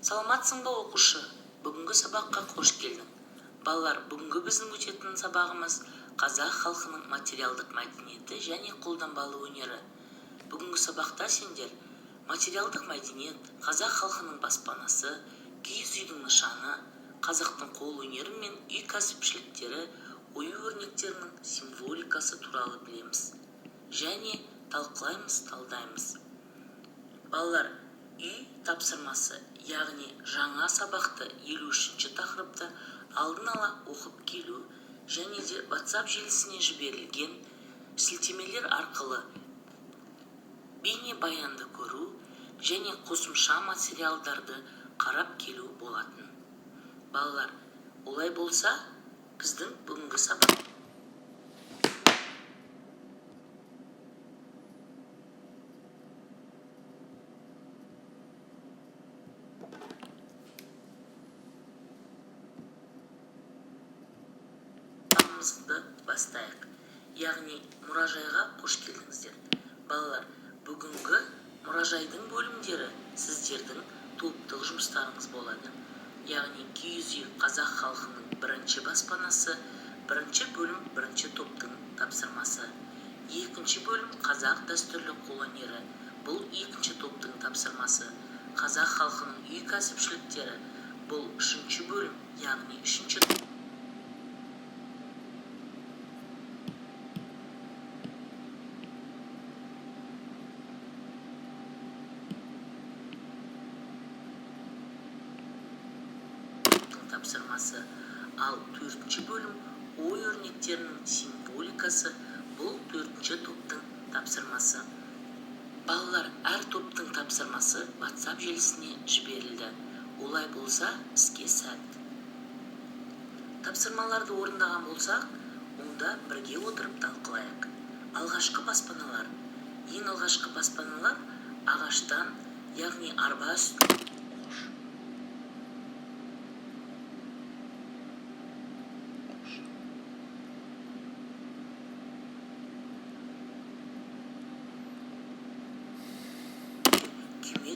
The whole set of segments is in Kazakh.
Саламатсың ба оқушы? Бүгінгі сабаққа қош келдің. Балалар, бүгінгі біздің өтетін сабағымыз қазақ халқының материалдық мәдениеті және қолданбалы өнері. Бүгінгі сабақта сендер материалдық мәдениет, қазақ халқының баспанасы, киіз үйдің нышаны, қазақтың қол өнері мен үй кәсіпшіліктері, ою өрнектерінің символикасы туралы білеміз. Және талқылаймыз, талдаймыз. Балалар, үй тапсырмасы, яғни жаңа сабақты 53-ші тақырыпты алдын ала оқып келу және де WhatsApp желісіне жіберілген сілтемелер арқылы бейне баянды көру және қосымша материалдарды қарап келу болатын. Балалар, олай болса, біздің бүгінгі сабақ бастайық. Яғни мұражайға қош келдіңіздер. Балалар, бүгінгі мұражайдың бөлімдері сіздердің топтық жұмыстарыңыз болады. Яғни киіз үй қазақ халқының бірінші баспанасы, бірінші бөлім бірінші топтың тапсырмасы. Екінші бөлім қазақ дәстүрлі қолөнері, бұл екінші топтың тапсырмасы. Қазақ халқының үй кәсіпшіліктері, бұл үшінші бөлім, яғни үшінші топ. Тапсырмасы. Ал төртінші бөлім ой өрнектерінің символикасы, бұл төртінші топтың тапсырмасы. Балалар, әр топтың тапсырмасы WhatsApp желісіне жіберілді. Олай болса, іске сәт. Тапсырмаларды орындаған болсақ, онда бірге отырып талқылайық. Алғашқы баспаналар. Ең алғашқы баспаналар ағаштан, яғни арба үстінде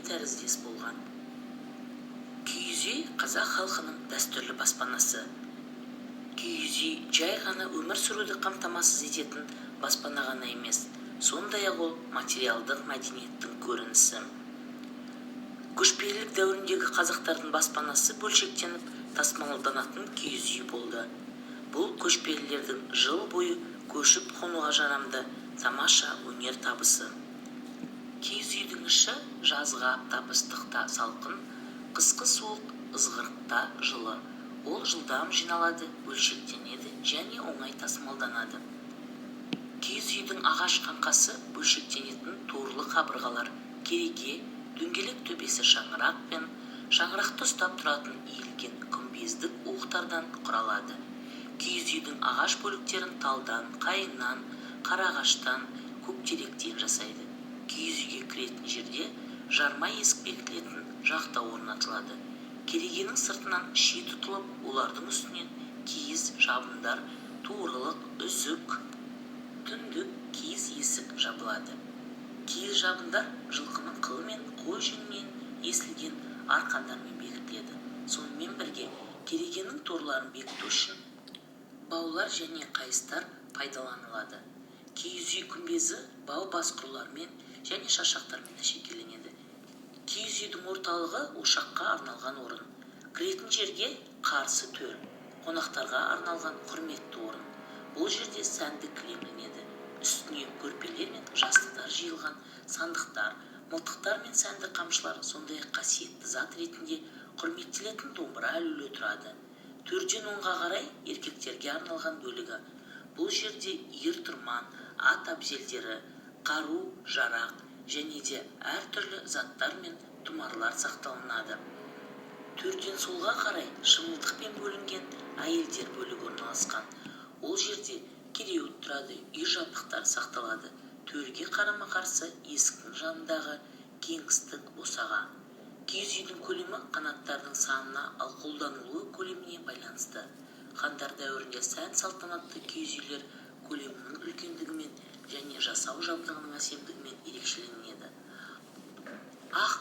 тәріздес болған. Киіз үй қазақ халқының дәстүрлі баспанасы. Киіз үй жай ғана өмір сүруді қамтамасыз ететін баспана ғана емес, сондай-ақ ол материалдық мәдениеттің көрінісі. Көшпелілік дәуіріндегі қазақтардың баспанасы бөлшектеніп тасымалданатын киіз үй болды. Бұл көшпелілердің жыл бойы көшіп қонуға жарамды тамаша өнер табысы. Киіз үйдің іші жазға табыстықта салқын, қысқы суық, ызғырықта жылы. Ол жылдам жиналады, бөлшектенеді және оңай тасымалданады. Киіз үйдің ағаш қаңқасы бөлшектенетін торлы қабырғалар, кереге, дөңгелек төбесі шаңырақ пен шаңырақты ұстап тұратын иілген күмбездік уықтардан құралады. Киіз үйдің ағаш бөліктерін талдан, қайыңнан, қарағаштан, көктеректен жасайды. Киіз үйге кіретін жерде жарма есік бекітілетін жақта орнатылады. Керегенің сыртынан ши тұтылып, олардың үстінен киіз жабындар, туырылық, үзік, түндік киіз есік жабылады. Киіз жабындар жылқының қылы мен қой жүнінен есілген арқандармен бекітіледі. Сонымен бірге керегенің торларын бекіту үшін баулар және қайыстар пайдаланылады. Киіз үй күмбезі бау басқұрулармен және шашақтармен әшекейленеді. Киіз үйдің орталығы ошаққа арналған орын. Кіретін жерге қарсы төр, қонақтарға арналған құрметті орын. Бұл жерде сәнді кілем ілінеді. Үстіне көрпелер мен жастықтар жиылған сандықтар, мылтықтар мен сәнді қамшылар, сондай-ақ қасиетті зат ретінде құрметтелетін домбыра ілулі тұрады. Төрден оңға қарай еркектерге арналған бөлігі. Бұл жерде ер-тұрман, ат әбзелдері, қару, жарақ және де әртүрлі заттар мен тұмарлар сақталынады. Төрден солға қарай шымылдықпен бөлінген әйелдер бөлігі орналасқан. Ол жерде кереует тұрады, үй жабдықтары сақталады. Төрге қарама-қарсы есіктің жанындағы кеңістік босаға. Киіз үйдің көлемі қанаттардың санына, ал қолданылуы көлеміне байланысты. Хандар дәуірінде сән салтанатты киіз үйлер көлемінің үлкендігімен және жасау жабдығының әсемдігімен ерекшеленеді. Ақ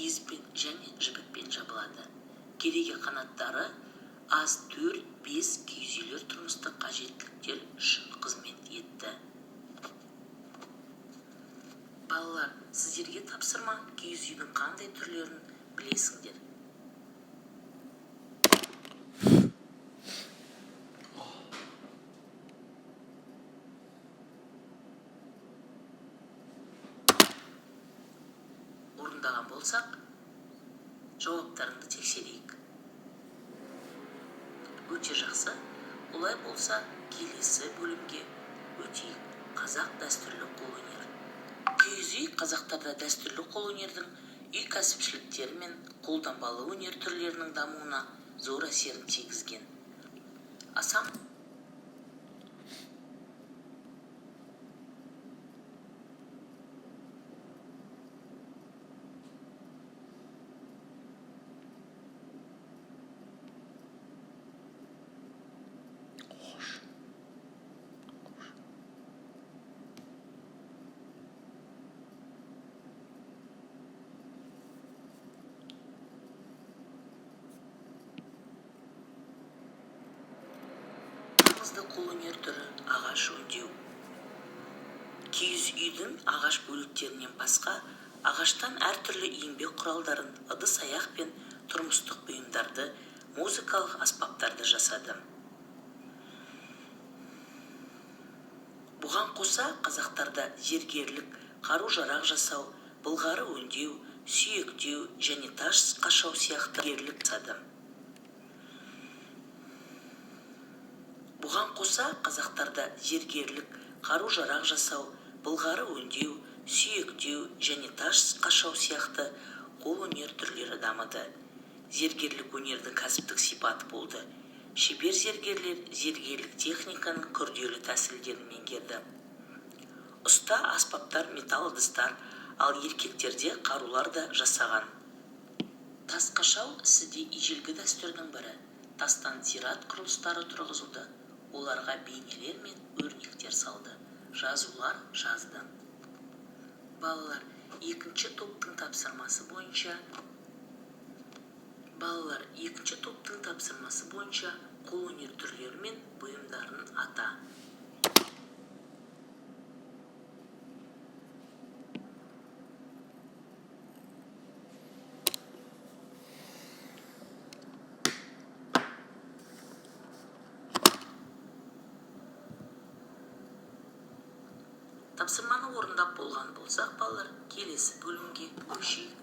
киізбен және жібікпен жабылады. Кереге қанаттары аз 4-5 киіз үйлер тұрмыстық қажеттіліктер үшін қызмет етті. Балалар, сіздерге тапсырма киіз үйдің қандай түрлерін білесіңдер? Орындаған болсақ, жауаптарыңды тексерейік. Өте жақсы. Олай болса, келесі бөлімге өтейік. Қазақ дәстүрлі қолөнер. Киіз үй қазақтарда дәстүрлі қолөнердің үй кәсіпшіліктері мен қолданбалы өнер түрлерінің дамуына зор әсерін тигізген. Асан маңызды қолөнер түрі ағаш өңдеу. Киіз үйдің ағаш бөліктерінен басқа, ағаштан әртүрлі еңбек құралдарын, ыдыс-аяқ пен тұрмыстық бұйымдарды, музыкалық аспаптарды жасады. Бұған қоса қазақтарда зергерлік, қару-жарақ жасау, былғары өңдеу, сүйектеу және тас қашау сияқты зергерлік жасады. Бұған қоса қазақтарда зергерлік, қару-жарақ жасау, былғары өңдеу, сүйектеу және тас қашау сияқты қолөнер түрлері дамыды. Зергерлік өнердің кәсіптік сипаты болды. Шебер зергерлер зергерлік техниканың күрделі тәсілдерін меңгерді. Ұста аспаптар металл ыдыстар, ал еркектерде қарулар да жасаған. Тас қашау ісі де ежелгі дәстүрдің бірі. Тастан зират құрылыстары тұрғызылды. Оларға бейнелер мен өрнектер салды. Жазулар жазды. Балалар, екінші топтың тапсырмасы бойынша қолөнер түрлері мен бұйымдарын ата. Тапсырманы орындап болған болсақ, балалар, келесі бөлімге көшейік.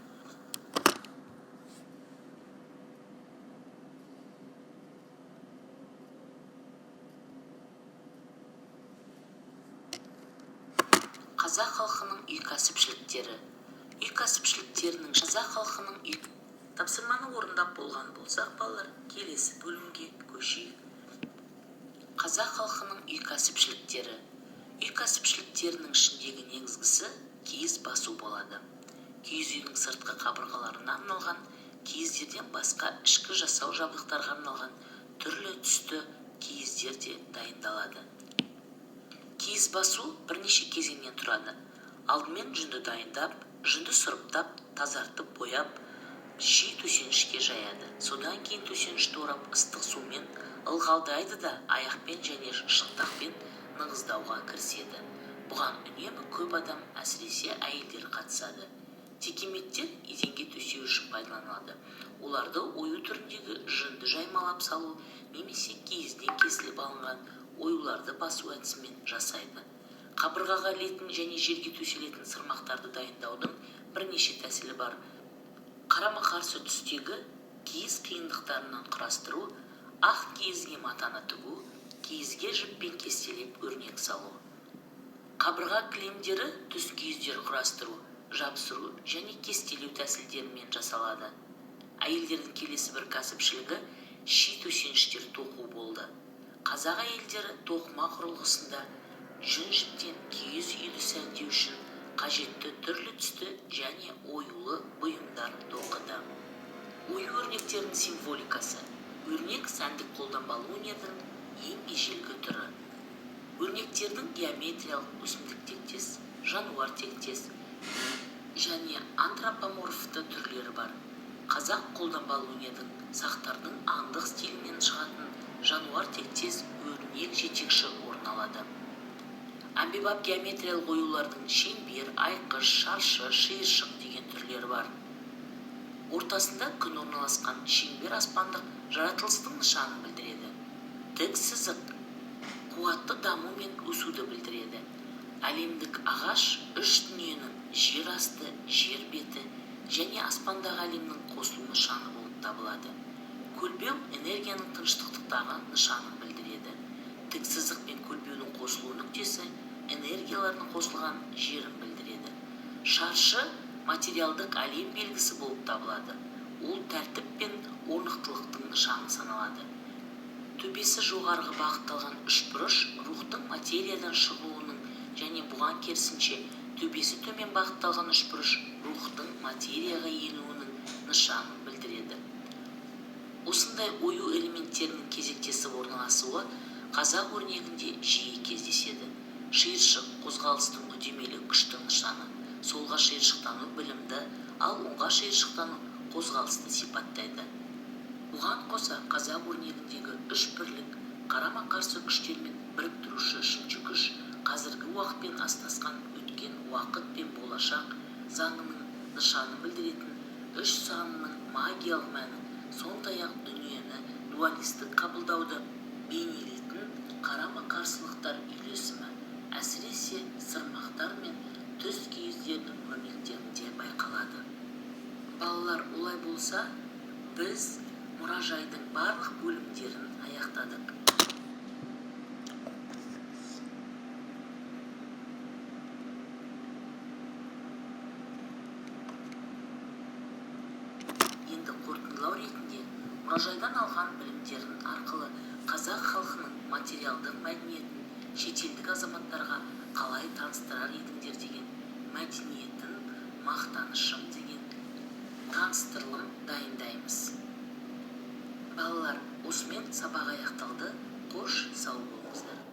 Қазақ халқының үй кәсіпшіліктері. Үй кәсіпшіліктерінің қазақ халқының үй. Тапсырманы орындап болған болсақ, балалар, келесі бөлімге көшейік. Қазақ халқының үй кәсіпшіліктері. Үй кәсіпшіліктерінің ішіндегі негізгісі киіз басу болады. Киіз үйдің сыртқы қабырғаларына арналған, киіздерден басқа ішкі жасау жабдықтарға арналған түрлі түсті киіздер де дайындалады. Киіз басу бірнеше кезеңнен тұрады. Алдымен жүнді дайындап, жүнді сұрыптап, тазартып, бояп, ши төсенішке жаяды. Содан кейін төсенішті орап ыстық сумен ылғалдайды да аяқпен және шынтақпен нығыздауға кіріседі. Бұған үнемі көп адам, әсіресе әйелдер қатысады. Текеметтер еденге төсеу үшін пайдаланылады. Оларды ою түріндегі жүнді жаймалап салу немесе киізден кесіліп алынған оюларды басу әдісімен жасайды. Қабырғаға ілетін және жерге төселетін сырмақтарды дайындаудың бірнеше тәсілі бар. Қарама-қарсы түстегі киіз қиындықтарынан құрастыру, ақ киізге матаны тігу, киізге жіппен кестелеп өрнек салу. Қабырға кілемдері түс киіздер құрастыру, жабыстыру және кестелеу тәсілдерімен жасалады. Әйелдердің келесі бір кәсіпшілігі ши төсеніштер тоқу болды. Қазақ әйелдері тоқыма құрылғысында жүн жіптен киіз үйді сәндеу үшін қажетті түрлі түсті және оюлы бұйымдар тоқыды. Ою өрнектерінің символикасы. Өрнек сәндік қолданбалы өнердің ең ежелгі түрі. Өрнектердің геометриялық өсімдік тектес, жануар тектес және антропоморфты түрлері бар. Қазақ қолданбалы өнердің сақтардың аңдық стилінен шығатын жануар тектес өрнек жетекші орын алады. Әмбебап геометриялық оюлардың шеңбер, айқыш, шаршы, шиыршық деген түрлері бар. Ортасында күн орналасқан шеңбер аспандық жаратылыстың нышанын білдіреді. Тік сызық қуатты даму мен өсуді білдіреді. Әлемдік ағаш үш дүниенің жер асты, жер беті және аспандағы әлемнің қосылу нышаны болып табылады. Көлбеу энергияның тыныштықтағы нышанын білдіреді. Тік сызық пен көлбеудің қосылу нүктесі энергияларының қосылған жерін білдіреді. Шаршы материалдық әлем белгісі болып табылады. Ол тәртіп пен орнықтылықтың нышаны саналады. Төбесі жоғарғы бағытталған үшбұрыш рухтың материядан шығуының және бұған керісінше төбесі төмен бағытталған үшбұрыш рухтың материяға енуінің нышанын білдіреді. Осындай ою элементтерінің кезектесіп орналасуы қазақ өрнегінде жиі кездеседі. Шиыршық қозғалыстың үдемелі күшті нышаны. Солға шиыршықтану білімді, ал оңға шиыршықтану қозғалысты сипаттайды. Бұған қоса қазақ өрнегіндегі үш бірлік қарама-қарсы күштермен біріктіруші үшінші күш қазіргі уақытпен астасқан өткен уақыт пен болашақ заңының нышанын білдіретін үш санының магиялық мәнін, сондай-ақ дүниені дуалистік қабылдауды бейнелейтін қарама-қарсылықтар үйлесімі әсіресе сырмақтар мен түс киіздердің өрнектерінде байқалады. Балалар, олай болса, біз мұражайдың барлық бөлімдерін аяқтадық. Енді қорытындылау ретінде мұражайдан алған білімдерін арқылы қазақ халқының материалдық мәдениетін шетелдік азаматтарға қалай таныстырар едіңдер деген мәдениетін мақтанышым деген таныстырылым дайындаймыз. Балалар, осымен сабақ аяқталды. Қош, сау болыңыздар.